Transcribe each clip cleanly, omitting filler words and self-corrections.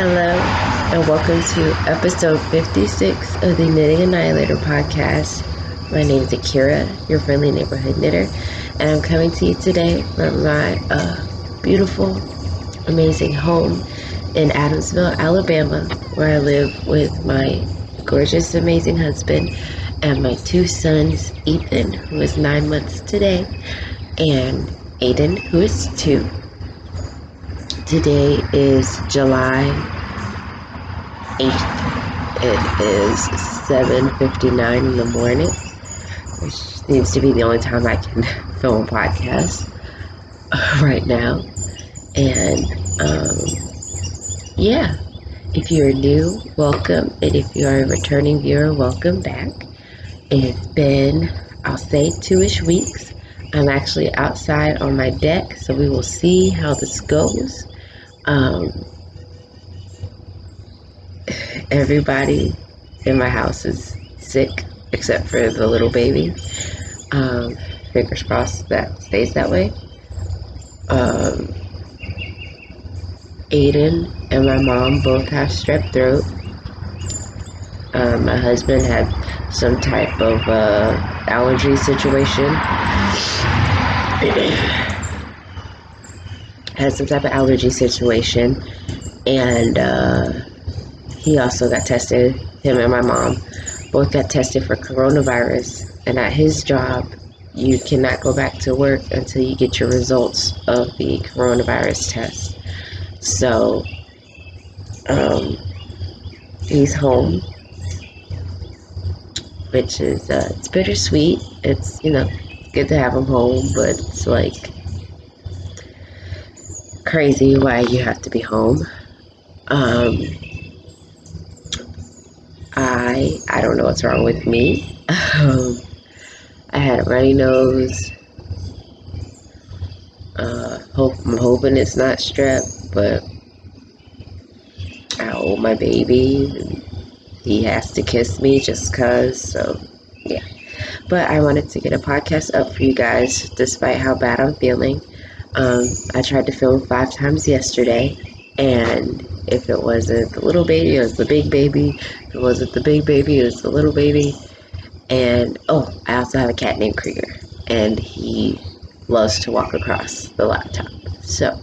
Hello, and welcome to episode 56 of the Knitting Annihilator podcast. My name is Akira, your friendly neighborhood knitter, and I'm coming to you today from my beautiful, amazing home in Adamsville, Alabama, where I live with my gorgeous, amazing husband and my two sons, Ethan, who is 9 months today, and Aiden, who is 2. Today is July 8th. It is 7:59 in the morning, which seems to be the only time I can film a podcast right now. And yeah, if you're new, welcome, and if you are a returning viewer, welcome back. It's been, I'll say, 2-ish weeks. I'm actually outside on my deck, so we will see how this goes. Everybody in my house is sick except for the little baby. Fingers crossed that stays that way. Aiden and my mom both have strep throat. My husband had some type of allergy situation. And he also got tested. Him and my mom both got tested for coronavirus, and at his job you cannot go back to work until you get your results of the coronavirus test. So he's home, which is it's bittersweet. It's good to have him home, but it's like crazy why you have to be home. I don't know what's wrong with me. I had a runny nose. I'm hoping it's not strep, but I hold my baby and he has to kiss me just cause, so yeah. But I wanted to get a podcast up for you guys despite how bad I'm feeling. I tried to film 5 times yesterday, and if it wasn't the little baby, it was the big baby. If it wasn't the big baby, it was the little baby. And I also have a cat named Krieger, and he loves to walk across the laptop. So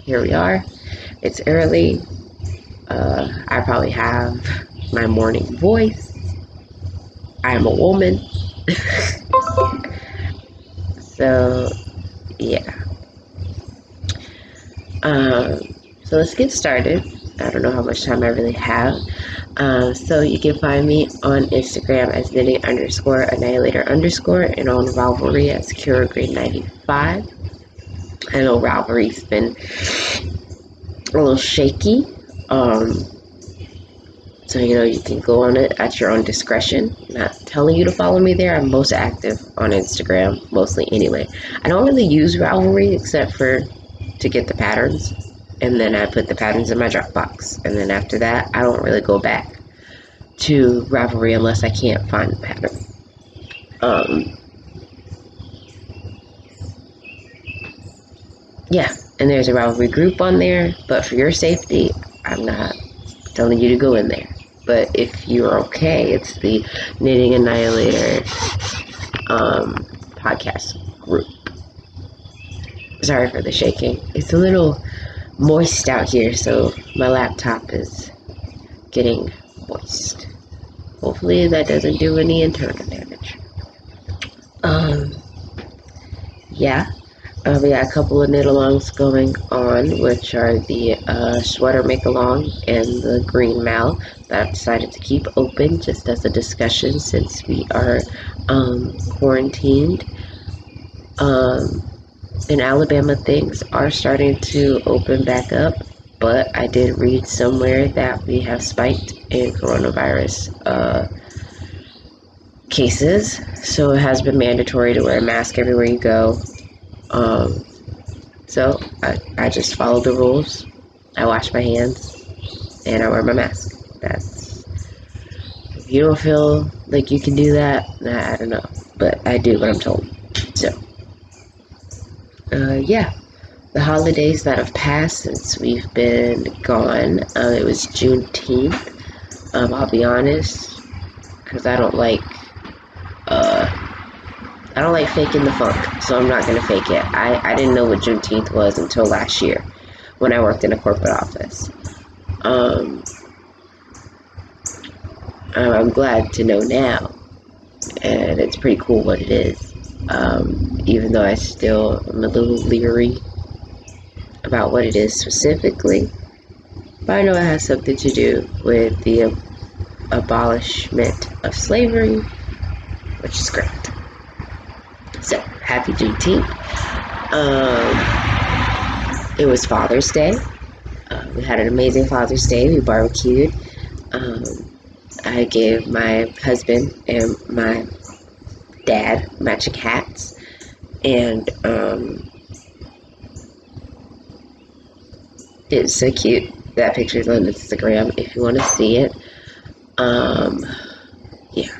here we are. It's early. I probably have my morning voice. I am a woman. So yeah. So let's get started. I don't know how much time I really have. So you can find me on Instagram as knitting_annihilator_ and on Ravelry as CuraGreen95. I know Ravelry's been a little shaky. So you can go on it at your own discretion. Not telling you to follow me there. I'm most active on Instagram, mostly anyway. I don't really use Ravelry except for to get the patterns, and then I put the patterns in my Dropbox, and then after that I don't really go back to Ravelry unless I can't find the pattern. Yeah, and there's a Ravelry group on there, but for your safety I'm not telling you to go in there. But if you're okay, it's the Knitting Annihilator podcast group. Sorry for the shaking. It's a little moist out here, so my laptop is getting moist. Hopefully that doesn't do any internal damage. Yeah. We got a couple of knit-alongs going on, which are the sweater make-along and the green mal that I've decided to keep open just as a discussion since we are quarantined. In Alabama, things are starting to open back up, but I did read somewhere that we have spiked in coronavirus cases, so it has been mandatory to wear a mask everywhere you go. So I just follow the rules. I wash my hands and I wear my mask. If you don't feel like you can do that, I don't know, but I do what I'm told. So yeah, the holidays that have passed since we've been gone. It was Juneteenth. I'll be honest, because I don't like faking the funk, so I'm not gonna fake it. I didn't know what Juneteenth was until last year when I worked in a corporate office. I'm glad to know now, and it's pretty cool what it is. Even though I still am a little leery about what it is specifically, but I know it has something to do with the abolishment of slavery, which is great. So, happy Juneteenth. It was Father's Day. We had an amazing Father's Day. We barbecued. I gave my husband and my dad matching hats. And it's so cute. That picture's on Instagram if you want to see it. Yeah.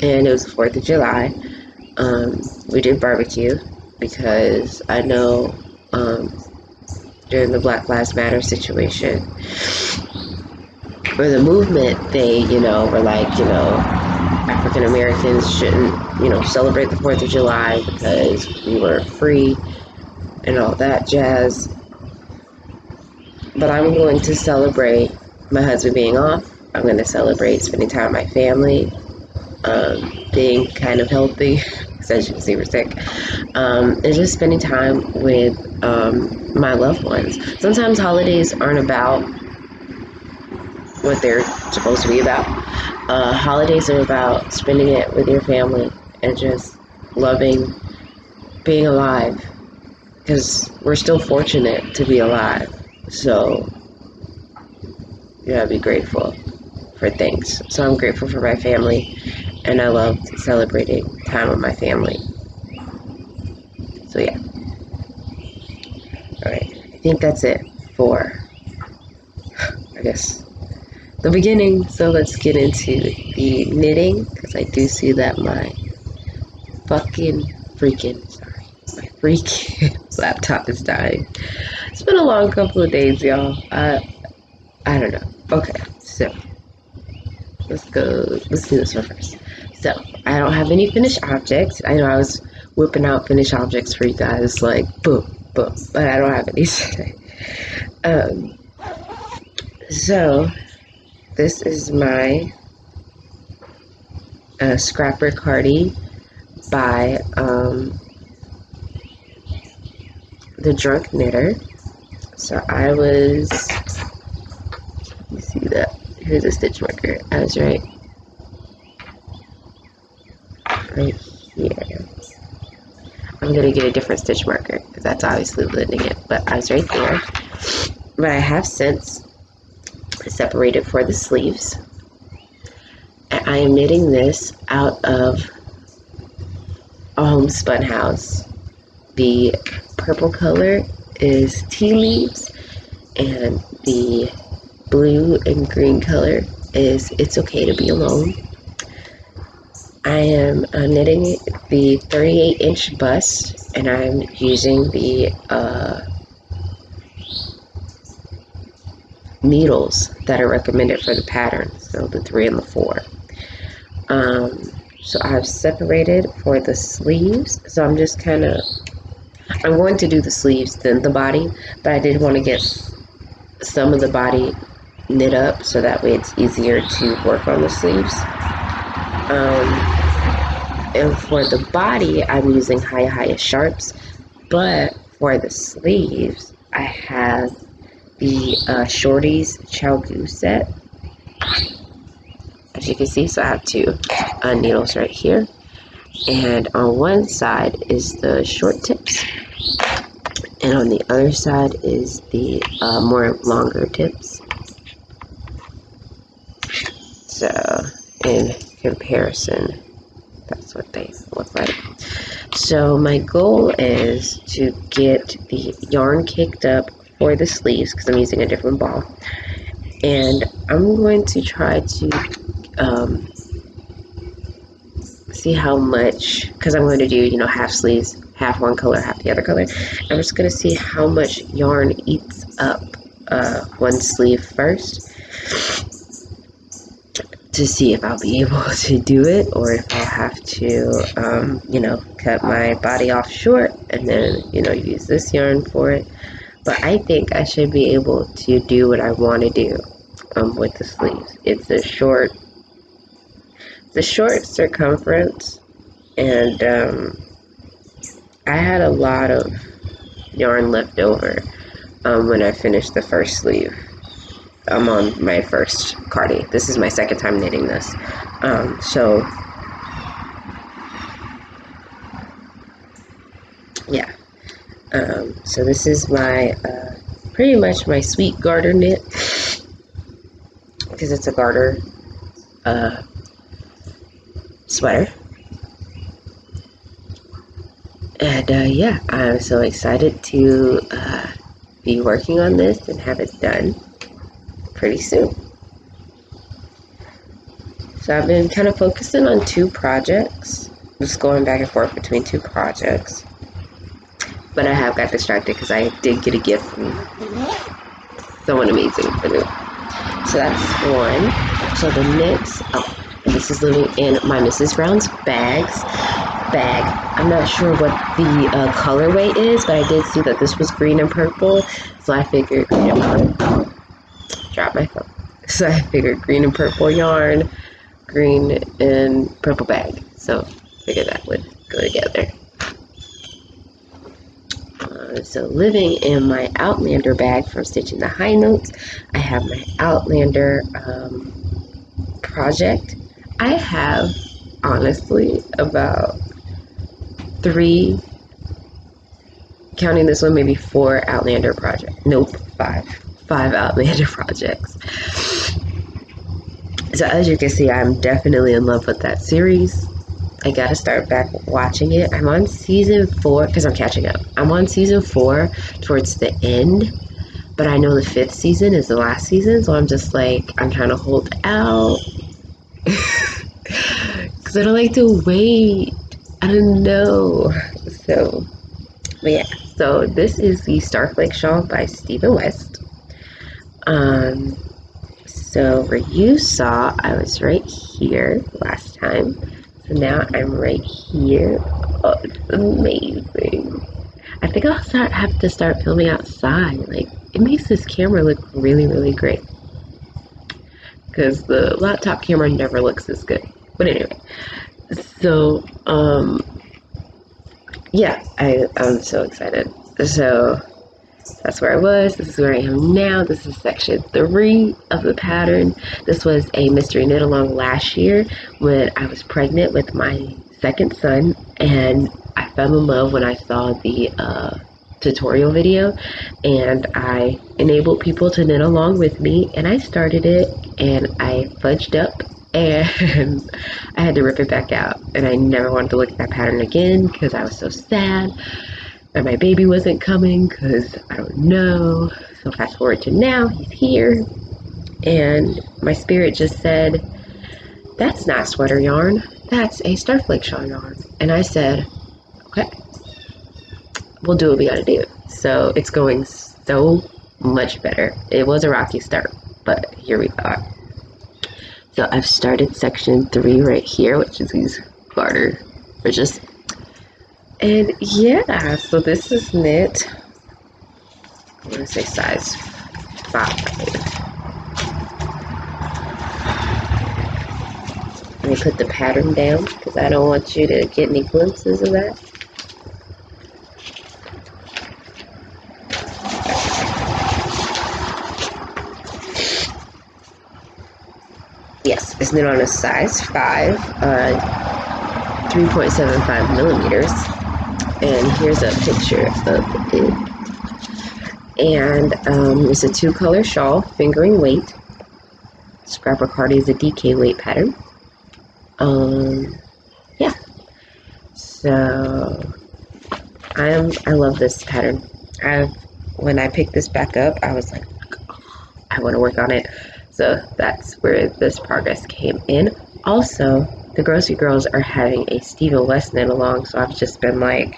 And it was the 4th of July. We did barbecue because I know during the Black Lives Matter situation, or the movement, they, were like, African Americans shouldn't, celebrate the 4th of July because we weren't free and all that jazz. But I'm going to celebrate my husband being off. I'm going to celebrate spending time with my family, being kind of healthy, because as you can see, we're sick, and just spending time with my loved ones. Sometimes holidays aren't about what they're supposed to be about. Holidays are about spending it with your family and just loving being alive, because we're still fortunate to be alive. So you gotta be grateful for things. So I'm grateful for my family, and I love celebrating time with my family. So yeah. Alright, I think that's it for, I guess, the beginning. So let's get into the knitting, because I do see that my freaking laptop is dying. It's been a long couple of days, y'all. I don't know. Okay, so let's do this one first. So I don't have any finished objects. I know I was whipping out finished objects for you guys, like boom, boom, but I don't have any today. So this is my Scrapper Cardi by the Drunk Knitter. So I was, you see that? Here's a stitch marker. I was right here. I'm gonna get a different stitch marker because that's obviously blending it, but I was right there. But I have since separated for the sleeves. And I am knitting this out of a Homespun House. The purple color is tea leaves, and the blue and green color is It's Okay to Be Alone. I am knitting the 38-inch bust, and I'm using the needles that are recommended for the pattern, so the 3 and the 4. So I've separated for the sleeves, so I'm just I'm going to do the sleeves then the body, but I did want to get some of the body knit up so that way it's easier to work on the sleeves. And for the body, I'm using Haya Sharps, but for the sleeves, I have the Shorty's Chow Goose set, as you can see. So I have 2 needles right here, and on one side is the short tips, and on the other side is the more longer tips. So in comparison, that's what they look like. So my goal is to get the yarn caked up for the sleeves, because I'm using a different ball, and I'm going to try to see how much, because I'm going to do half sleeves, half one color, half the other color. I'm just gonna see how much yarn eats up one sleeve first to see if I'll be able to do it, or if I'll have to, you know, cut my body off short and then, you know, use this yarn for it. But I think I should be able to do what I want to do with the sleeves. It's a short circumference, and I had a lot of yarn left over when I finished the first sleeve. I'm on my first Cardi. This is my second time knitting this. So yeah. So this is my pretty much my sweet garter knit, because it's a garter sweater. And yeah, I'm so excited to be working on this and have it done pretty soon. So I've been kind of focusing on 2 projects, just going back and forth between 2 projects. But I have got distracted because I did get a gift from someone amazing for me. So that's one. So the next, and this is living in my Mrs. Brown's bag. I'm not sure what the colorway is, but I did see that this was green and purple, so I figured green and purple. Drop my phone. So I figured green and purple yarn, green and purple bag. So figured that would go together. So living in my Outlander bag from Stitching the High Notes, I have my Outlander project. I have honestly about 3, counting this one, maybe 4 Outlander projects. Nope, 5 Outlander projects. So as you can see, I'm definitely in love with that series. I gotta start back watching it. I'm on season 4 because I'm catching up. I'm on season 4 towards the end, but I know the 5th season is the last season, so I'm just like, I'm trying to hold out because I don't like to wait. I don't know. So, but yeah. So this is the Starflake shawl by Stephen West. So where you saw, I was right here last time. So now I'm right here. Oh, it's amazing. I think I'll have to start filming outside. Like, it makes this camera look really, really great. Because the laptop camera never looks this good. But anyway. So, yeah, I'm so excited. So that's where I was. This is where I am now. This is section 3 of the pattern. This was a mystery knit along last year when I was pregnant with my second son, and I fell in love when I saw the tutorial video, and I enabled people to knit along with me, and I started it, and I fudged up, and I had to rip it back out, and I never wanted to look at that pattern again because I was so sad. And my baby wasn't coming because I don't know. So fast forward to now, he's here. And my spirit just said, that's not sweater yarn. That's a Starflake shawl yarn. And I said, okay, we'll do what we gotta do. So it's going so much better. It was a rocky start, but here we are. So I've started section 3 right here, which is these garter ridges. And yeah, so this is knit, I'm going to say size 5. Let me put the pattern down because I don't want you to get any glimpses of that. Yes, it's knit on a size 5, 3.75 millimeters. And here's a picture of it. And it's a 2-color shawl, fingering weight. Scrapper Cardi is a DK weight pattern. Yeah. So I love this pattern. When I picked this back up, I was like, I want to work on it. So that's where this progress came in. Also, the Grocery Girls are having a Stephen West knit along, so I've just been like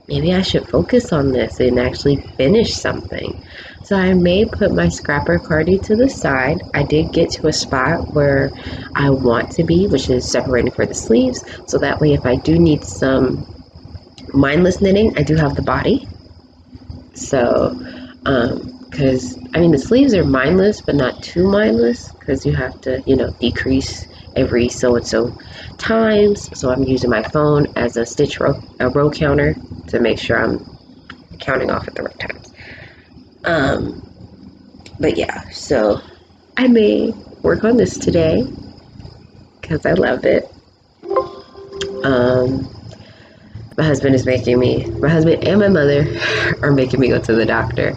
maybe I should focus on this and actually finish something. So I may put my scrapper Cardi to the side. I did get to a spot where I want to be, which is separating for the sleeves. So that way if I do need some mindless knitting, I do have the body. So, because I mean the sleeves are mindless, but not too mindless, because you have to, you know, decrease every so and so times. So I'm using my phone as a row counter to make sure I'm counting off at the right times. But yeah, so I may work on this today because I love it. My husband and my mother are making me go to the doctor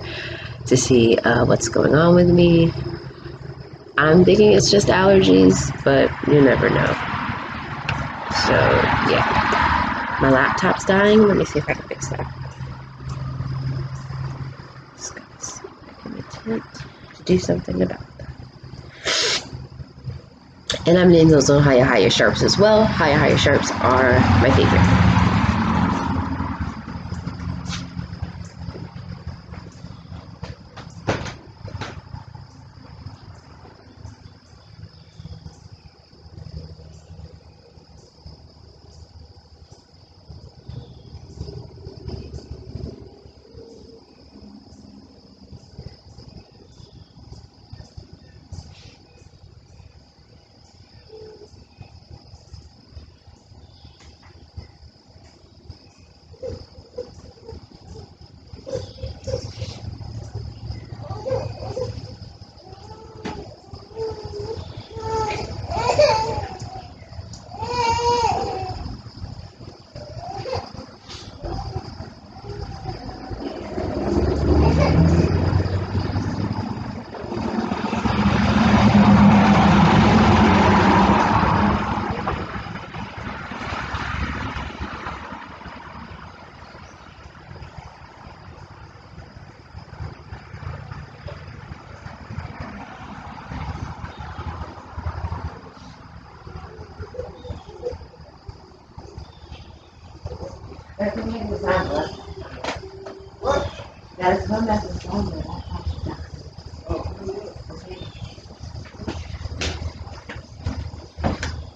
to see what's going on with me. I'm thinking it's just allergies, but you never know. So yeah, my laptop's dying. Let me see if I can fix that. I can attempt to do something about that. And I'm in those little higher sharps as well. Higher sharps are my favorite.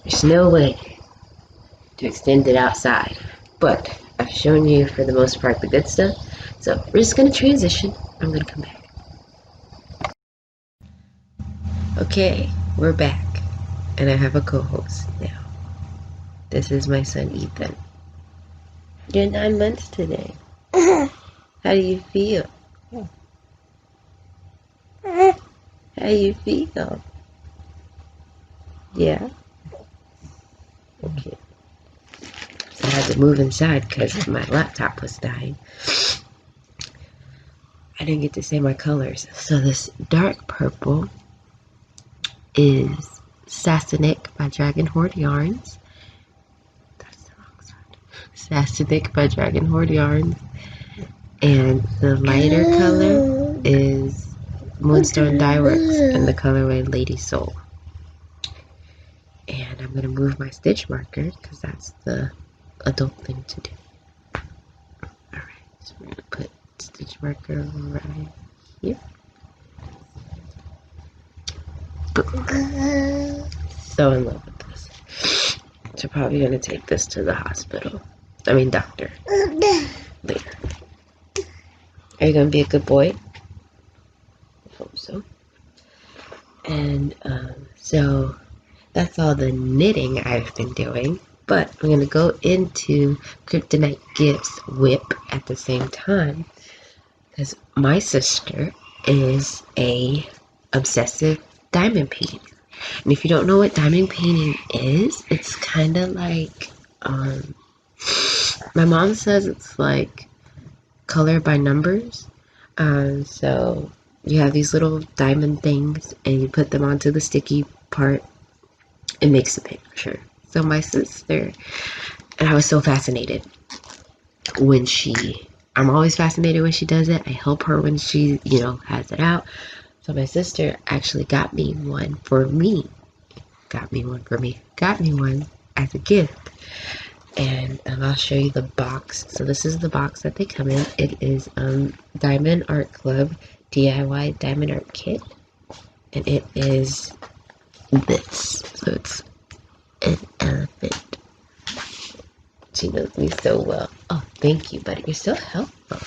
There's no way to extend it outside, but I've shown you for the most part the good stuff. So we're just gonna transition. I'm gonna come back. Okay, we're back, and I have a co-host now. This is my son Ethan. You're 9 months today. How do you feel? How do you feel? Yeah? Okay. So I had to move inside because my laptop was dying. I didn't get to say my colors. So this dark purple is Safiyyah by Dragon Hoard Yarns. That's the wrong side. Safiyyah by Dragon Hoard Yarns. And the lighter color is Moonstone Dyeworks in the colorway Lady Soul. And I'm going to move my stitch marker because that's the adult thing to do. Alright, so we're going to put stitch marker right here. So in love with this. So probably going to take this to the hospital. Doctor. Later. Are you going to be a good boy? I hope so. And so that's all the knitting I've been doing. But I'm going to go into Kryptonite Gifts Whip at the same time. Because my sister is a obsessive diamond painting. And if you don't know what diamond painting is, it's kind of like, my mom says it's like color by numbers. So you have these little diamond things and you put them onto the sticky part. It makes the picture. So my sister, and I was so fascinated when I'm always fascinated when she does it. I help her when she, has it out. So my sister actually got me one for me. Got me one as a gift. And I'll show you the box. So this is the box that they come in. It is Diamond Art Club DIY Diamond Art Kit. And it is this. So it's an elephant. She knows me so well. Oh, thank you, buddy. You're so helpful.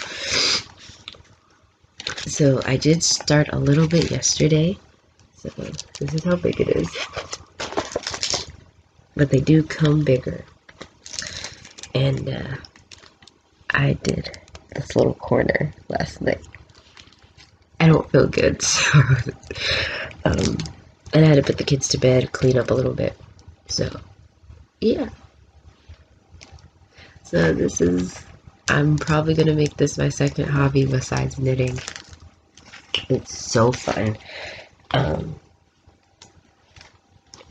So I did start a little bit yesterday. So this is how big it is. But they do come bigger. And I did this little corner last night. I don't feel good, so and I had to put the kids to bed, clean up a little bit. So yeah. So this is, I'm probably gonna make this my second hobby besides knitting. It's so fun.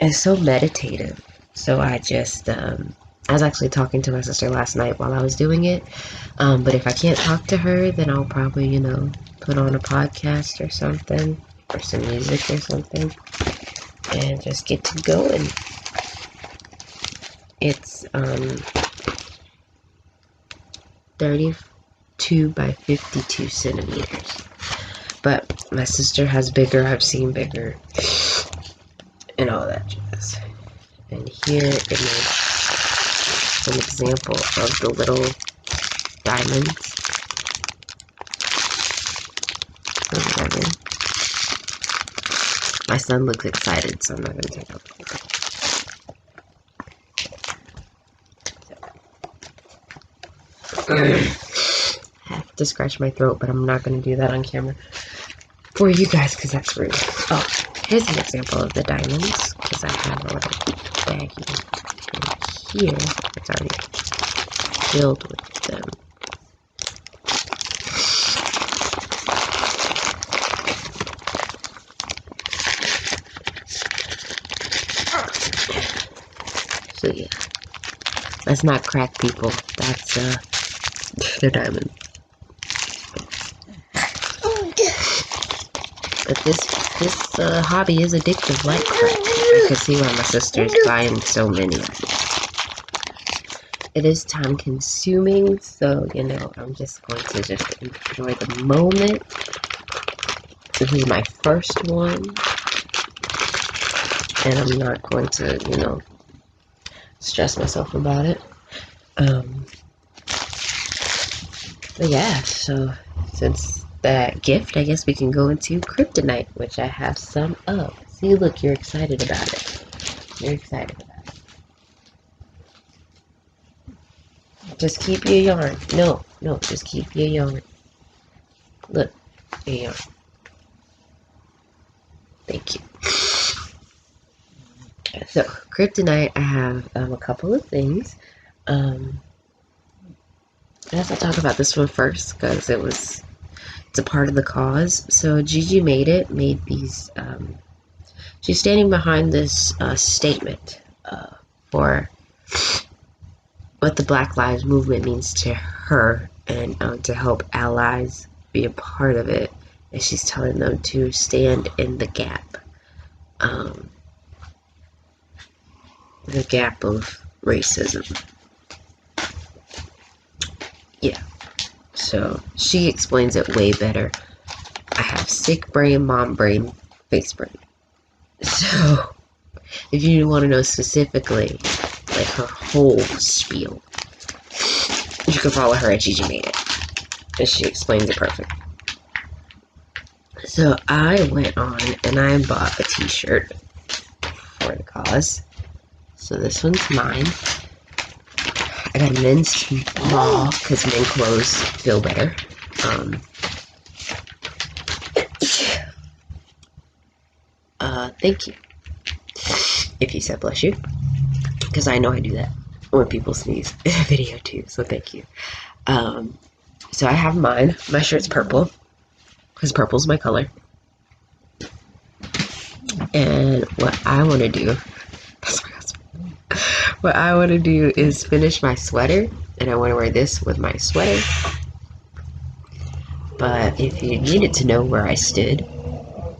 It's so meditative. So I just I was actually talking to my sister last night while I was doing it. But if I can't talk to her, then I'll probably, you know, put on a podcast or something, or some music or something, and just get to going. It's 32 by 52 centimeters. But my sister has bigger, I've seen bigger, and all that jazz. And here it is an example of the little diamonds. Or whatever. My son looks excited, so I'm not going to take out the picture. I have to scratch my throat, but I'm not going to do that on camera for you guys because that's rude. Oh, here's an example of the diamonds because I have a little baggie in here. It's already filled with them. So yeah, let's not crack people. That's they're diamonds. But this hobby is addictive like crack. I can see why my sister's buying so many. It is time consuming, so you know, I'm just going to just enjoy the moment. This is my first one, and I'm not going to, you know, stress myself about it. But yeah, so since that gift, I guess we can go into kryptonite, which I have some of. See, look, you're excited about it. You're excited about it. Just keep your yarn. No, just keep your yarn. Look, your yarn. Thank you. So, kryptonite, I have a couple of things. I guess I'll talk about this one first because it's a part of the cause. So Gigi made these, she's standing behind this statement for what the Black Lives Movement means to her and to help allies be a part of it. And she's telling them to stand in the gap. The gap of racism. Yeah. So she explains it way better. I have sick brain, mom brain, face brain. So if you want to know specifically, like her whole spiel, you can follow her at Gigi Made It. And she explains it perfect. So I went on and I bought a t-shirt for the cause. So this one's mine. I got a men's small because men clothes feel better. Thank you. If you said bless you, because I know I do that when people sneeze in a video too. So thank you. So I have mine. My shirt's purple because purple's my color. And what I want to do, that's my husband. What I want to do is finish my sweater, and I want to wear this with my sweater. But if you needed to know where I stood,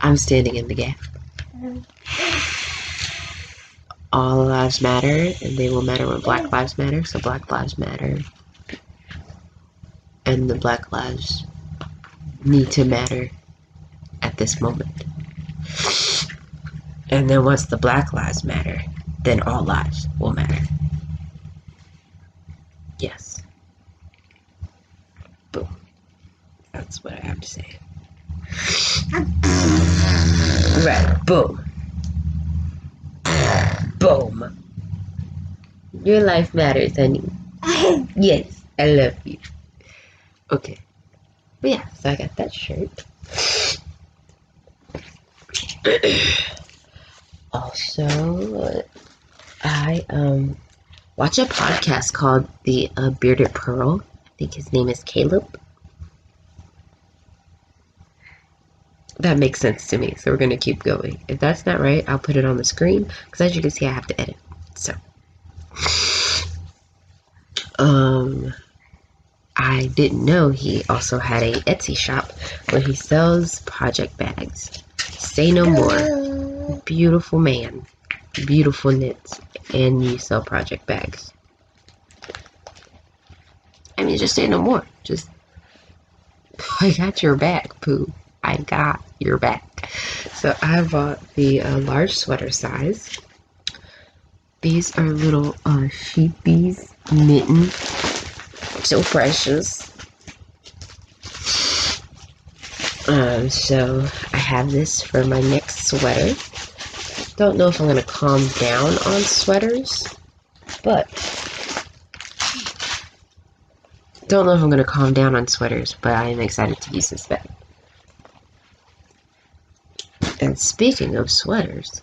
I'm standing in the gap. all lives matter, and they will matter when Black Lives Matter. So Black Lives Matter, and the Black lives need to matter at this moment. And then once the Black Lives Matter, then all lives will matter. Yes. Boom. That's what I have to say. Right. Boom. Boom. Your life matters, honey. Yes, I love you. Okay. But yeah, so I got that shirt. Also, I watch a podcast called the Bearded Pearl. I think his name is Caleb. That makes sense to me, so we're gonna keep going. If that's not right, I'll put it on the screen, because as you can see, I have to edit. So, I didn't know he also had a Etsy shop where he sells project bags. Say no more. Beautiful man. Beautiful knits. And you sell project bags. I mean, just say no more. Just, I got your back, Pooh. I got your back. So I bought the large sweater size. These are little sheepies mitten. So precious. So I have this for my next sweater. Don't know if I'm going to calm down on sweaters, but I am excited to use this bag. And speaking of sweaters,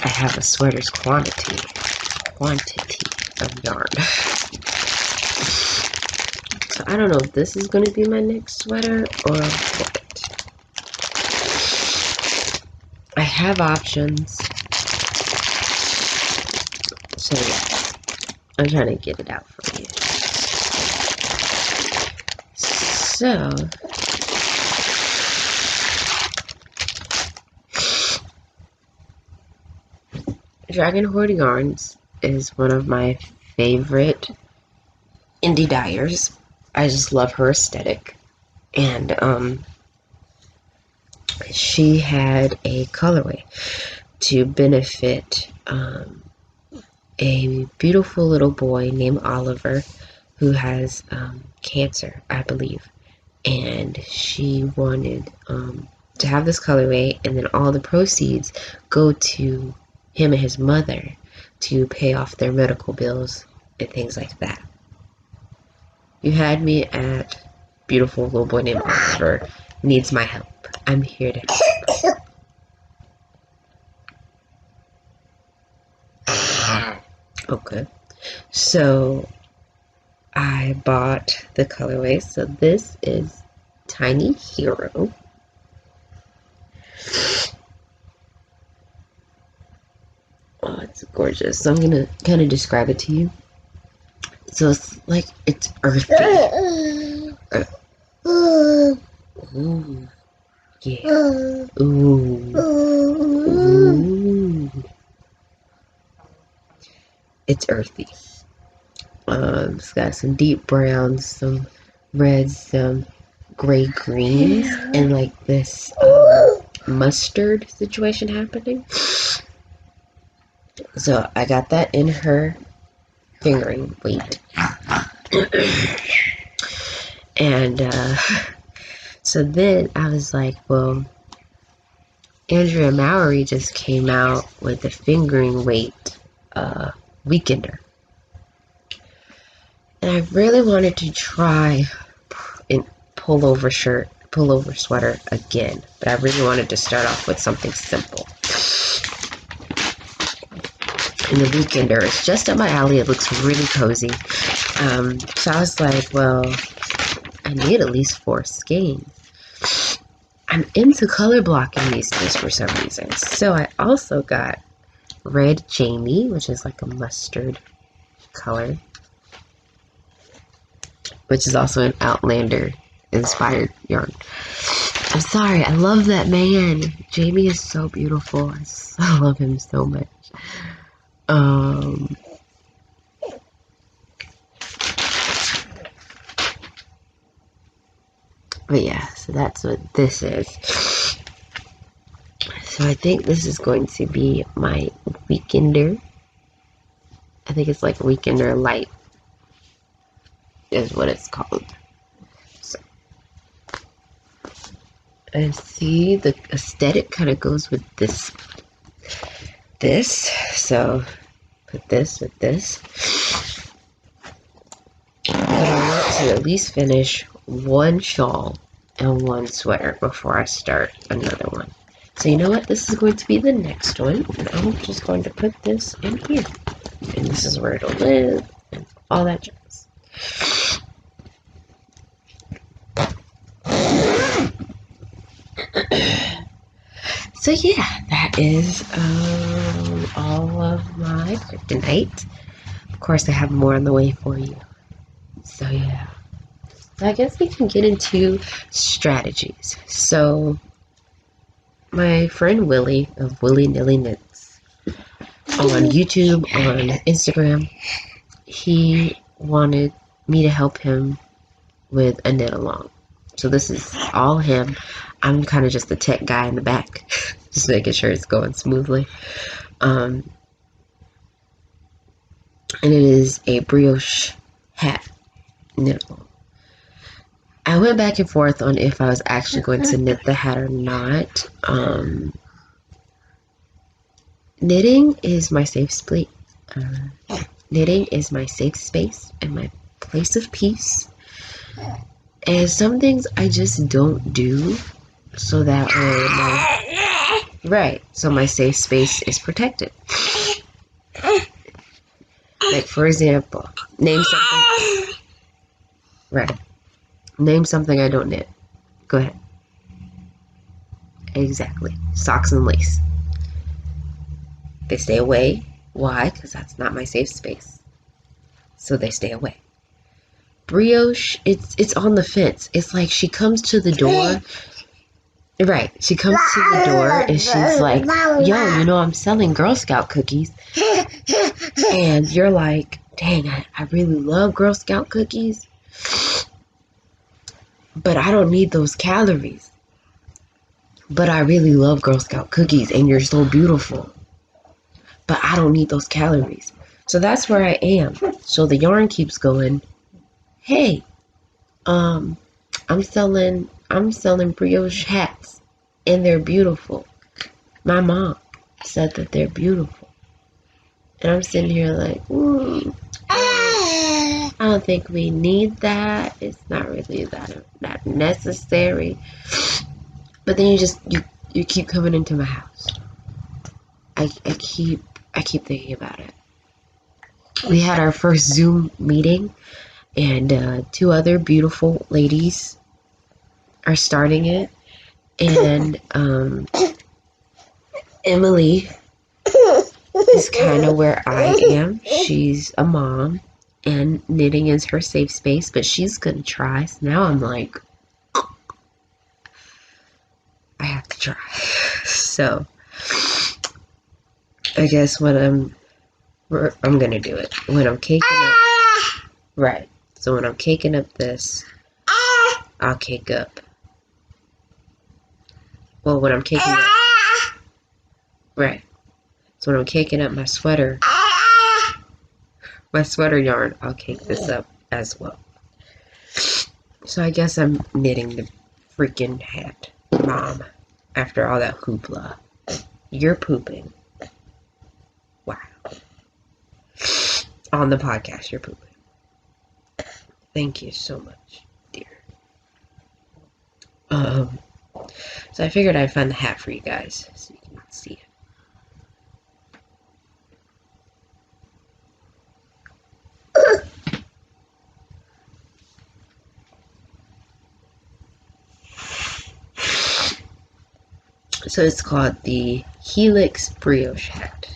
I have a sweater's quantity of yarn. So I don't know if this is going to be my next sweater or what. I have options. So yeah, I'm trying to get it out for you. So Dragon Hoard Yarns is one of my favorite indie dyers. I just love her aesthetic. And she had a colorway to benefit a beautiful little boy named Oliver who has cancer, I believe. And she wanted to have this colorway, and then all the proceeds go to him and his mother to pay off their medical bills and things like that. You had me at beautiful little boy named Oliver needs my help. I'm here to help. Okay, so I bought the colorway. So this is Tiny Hero. Oh, it's gorgeous. So I'm gonna kind of describe it to you. So it's like, it's earthy. Ooh. Yeah. Ooh. Ooh. It's earthy. It's got some deep browns, some reds, some gray greens, and like this mustard situation happening. So I got that in her fingering weight. And so then I was like, well, Andrea Mowry just came out with the fingering weight weekender. And I really wanted to try an pullover sweater again. But I really wanted to start off with something simple. And the weekender is just up my alley. It looks really cozy. So I was like, well, I need at least 4 skeins. I'm into color blocking these days for some reason. So I also got Red Jamie, which is like a mustard color, which is also an Outlander inspired yarn. I'm sorry, I love that man. Jamie is so beautiful. I love him so much. But yeah, so that's what this is. So I think this is going to be my Weekender. I think it's like Weekender Light is what it's called. So I see the aesthetic kind of goes with this. So put this with this. But I want to at least finish one shawl and one sweater before I start another one. So you know what? This is going to be the next one. And I'm just going to put this in here. And this is where it'll live and all that jazz. So yeah, that is all of my kryptonite. Of course, I have more on the way for you. So yeah. So I guess we can get into strategies. So my friend Willie of Willy Nilly Knits on YouTube, on Instagram, he wanted me to help him with a knit along. So this is all him. I'm kind of just the tech guy in the back, just making sure it's going smoothly. And it is a brioche hat knit along. I went back and forth on if I was actually going to knit the hat or not. Knitting is my safe space. Knitting is my safe space and my place of peace. And some things I just don't do, so that way so my safe space is protected. Like for example, name something. Name something I don't knit. Go ahead. Exactly. Socks and lace. They stay away. Why? Because that's not my safe space. So they stay away. Brioche, it's on the fence. It's like she comes to the door. Right. She comes to the door and she's like, yo, you know, I'm selling Girl Scout cookies. And you're like, dang, I really love Girl Scout cookies. But I don't need those calories. But I really love Girl Scout cookies and you're so beautiful. But I don't need those calories. So that's where I am. So the yarn keeps going, hey, I'm selling brioche hats and they're beautiful. My mom said that they're beautiful. And I'm sitting here like, I don't think we need that. It's not really that necessary. But then you keep coming into my house. I keep thinking about it. We had our first Zoom meeting, and 2 other beautiful ladies are starting it. And Emily is kind of where I am. She's a mom, and knitting is her safe space, but she's gonna try. So now I'm like, I have to try. So I guess when I'm gonna do it when I'm caking up. Right. So when I'm caking up this, I'll cake up. Well, when I'm caking up. Right. So when I'm caking up my sweater yarn, I'll cake this up as well. So I guess I'm knitting the freaking hat, Mom. After all that hoopla. You're pooping. Wow. On the podcast, you're pooping. Thank you so much, dear. So I figured I'd find the hat for you guys so you can see it. So it's called the Helix Brioche hat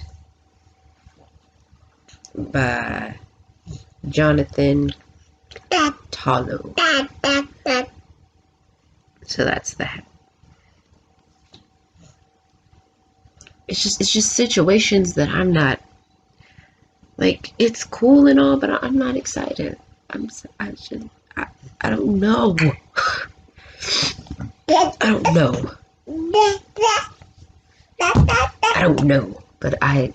by Jonatan Tollow. So that's that. It's just situations that I'm not, like, it's cool and all, but I'm not excited. I don't know. I don't know. I don't know. But I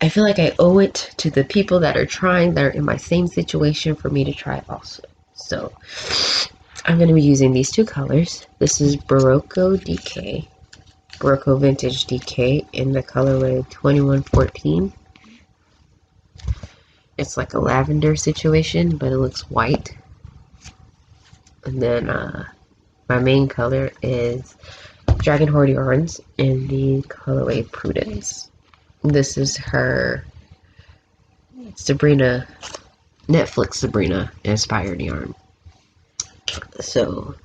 feel like I owe it to the people that are trying, that are in my same situation, for me to try also. So I'm going to be using these two colors. This is Baroque Vintage DK in the colorway 2114. It's like a lavender situation, but it looks white. And then my main color is Dragon Hoard yarns in the colorway Prudence. This is her Sabrina, Netflix Sabrina inspired yarn. So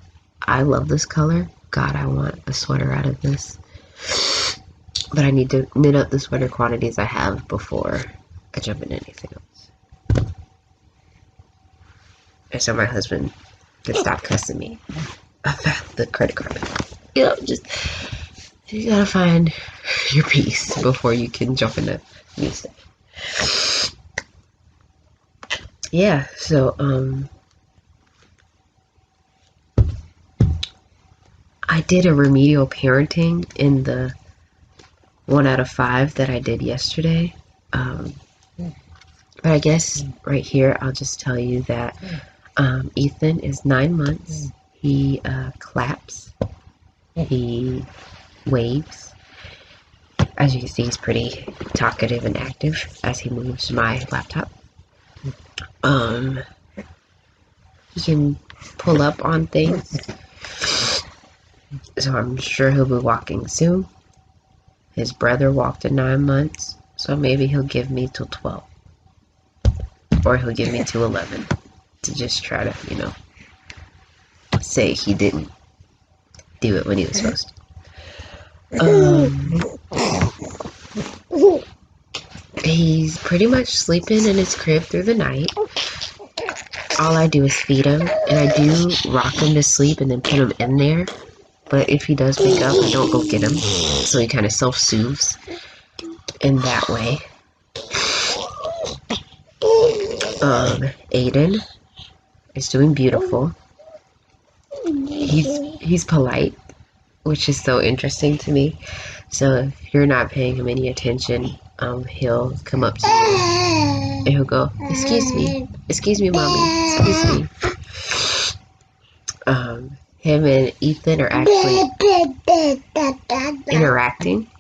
I love this color. God, I want a sweater out of this. But I need to knit up the sweater quantities I have before I jump into anything else. And so my husband can stop cussing me about the credit card. You know, just, you gotta find your peace before you can jump into new stuff. Yeah, so I did a remedial parenting in the 1 out of 5 that I did yesterday. But I guess right here I'll just tell you that Ethan is 9 months. He claps. He waves. As you can see, he's pretty talkative and active as he moves my laptop. He can pull up on things. So I'm sure he'll be walking soon. His brother walked at 9 months, so maybe he'll give me till 12. Or he'll give me to 11 to just try to, you know, say he didn't do it when he was supposed to. He's pretty much sleeping in his crib through the night. All I do is feed him, and I do rock him to sleep and then put him in there. But if he does wake up, I don't go get him. So he kind of self-soothes in that way. Aiden is doing beautiful. He's polite, which is so interesting to me. So if you're not paying him any attention, he'll come up to you and he'll go, excuse me, mommy, excuse me. Him and Ethan are actually interacting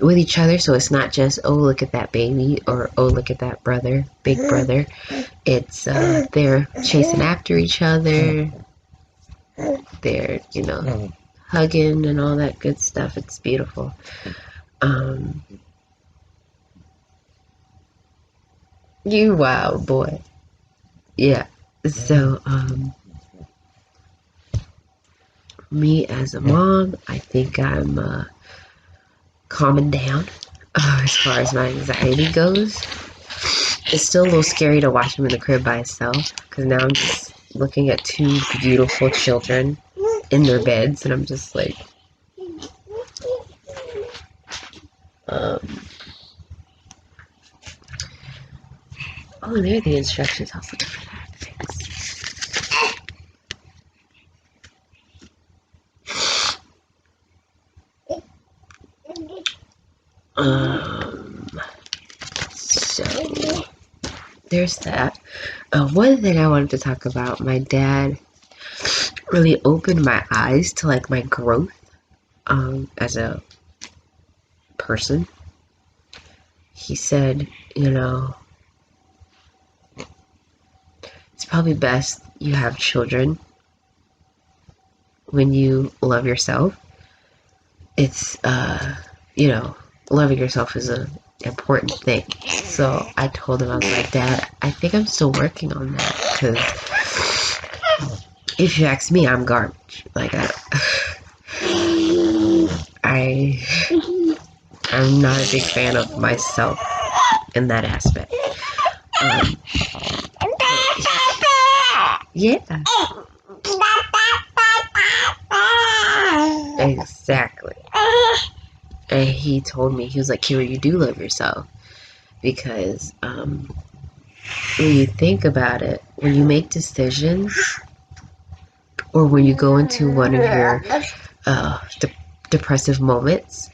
with each other, so it's not just, oh, look at that baby, or oh, look at that brother, big brother. It's they're chasing after each other, they're, you know, hugging and all that good stuff. It's beautiful. You wild boy. Yeah. So me as a mom, I think I'm calming down as far as my anxiety goes. It's still a little scary to watch him in the crib by himself, because now I'm just looking at 2 beautiful children in their beds, and I'm just like, oh, there are the instructions. I'll look for that. So there's that. One thing I wanted to talk about, my dad really opened my eyes to like my growth as a person. He said, you know, it's probably best you have children when you love yourself. It's you know, loving yourself is an important thing. So I told him, I was like, Dad, I think I'm still working on that, because if you ask me, I'm garbage. Like, I'm not a big fan of myself in that aspect. Yeah. Exactly. And he told me, he was like, Kira, you do love yourself. Because when you think about it, when you make decisions, or when you go into one of your depressive moments,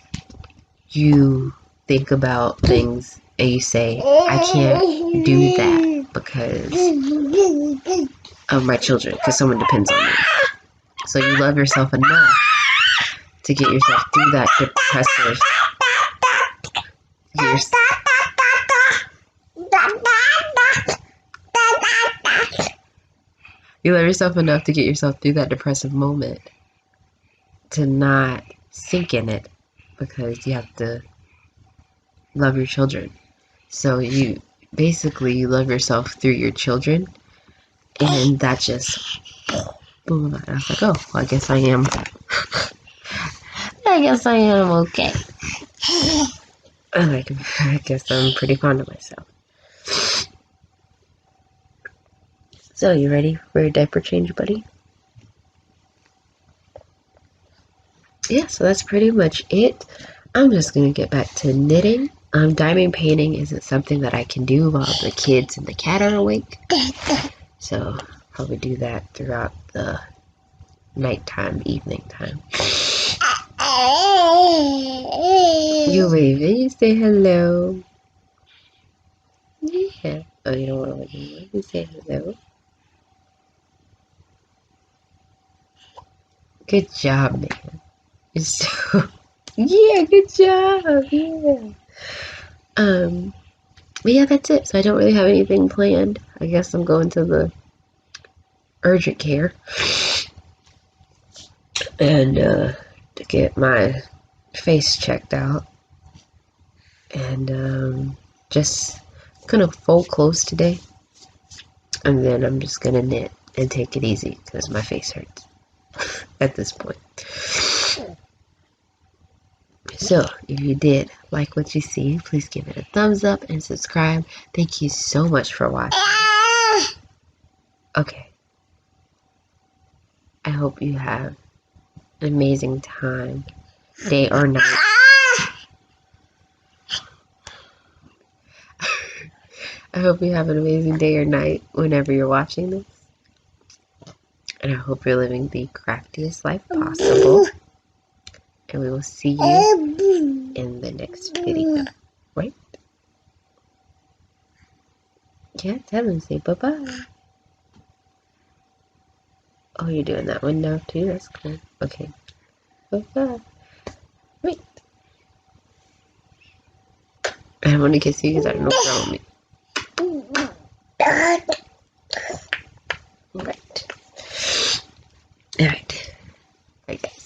you think about things and you say, I can't do that because of my children, because someone depends on me. So you love yourself enough to get yourself through that depressive. You love yourself enough to get yourself through that depressive moment, to not sink in it, because you have to love your children. So you love yourself through your children, and that just boom. I was like, oh, well, I guess I am okay. I guess I'm pretty fond of myself. So, you ready for your diaper change, buddy? Yeah, so that's pretty much it. I'm just going to get back to knitting. Diamond painting isn't something that I can do while the kids and the cat are awake. So, probably do that throughout the nighttime, evening time. You wave and you say hello. Yeah. Oh, you don't want to wave. You say hello. Good job, man. Yeah, good job. Yeah. But yeah, that's it. So I don't really have anything planned. I guess I'm going to the urgent care and to get my face checked out. And just gonna fold clothes today. And then I'm just gonna knit and take it easy because my face hurts at this point. So, if you did like what you see, please give it a thumbs up and subscribe. Thank you so much for watching. Okay. I hope you have an amazing time, day or night. I hope you have an amazing day or night whenever you're watching this. And I hope you're living the craftiest life possible. And we will see you in the next video. Right? Yeah, tell them, say bye-bye. Oh, you're doing that one now too? That's cool. Okay. Bye-bye. Wait. I don't want to kiss you because I don't know what's wrong with me. Right. Alright. Alright, guys.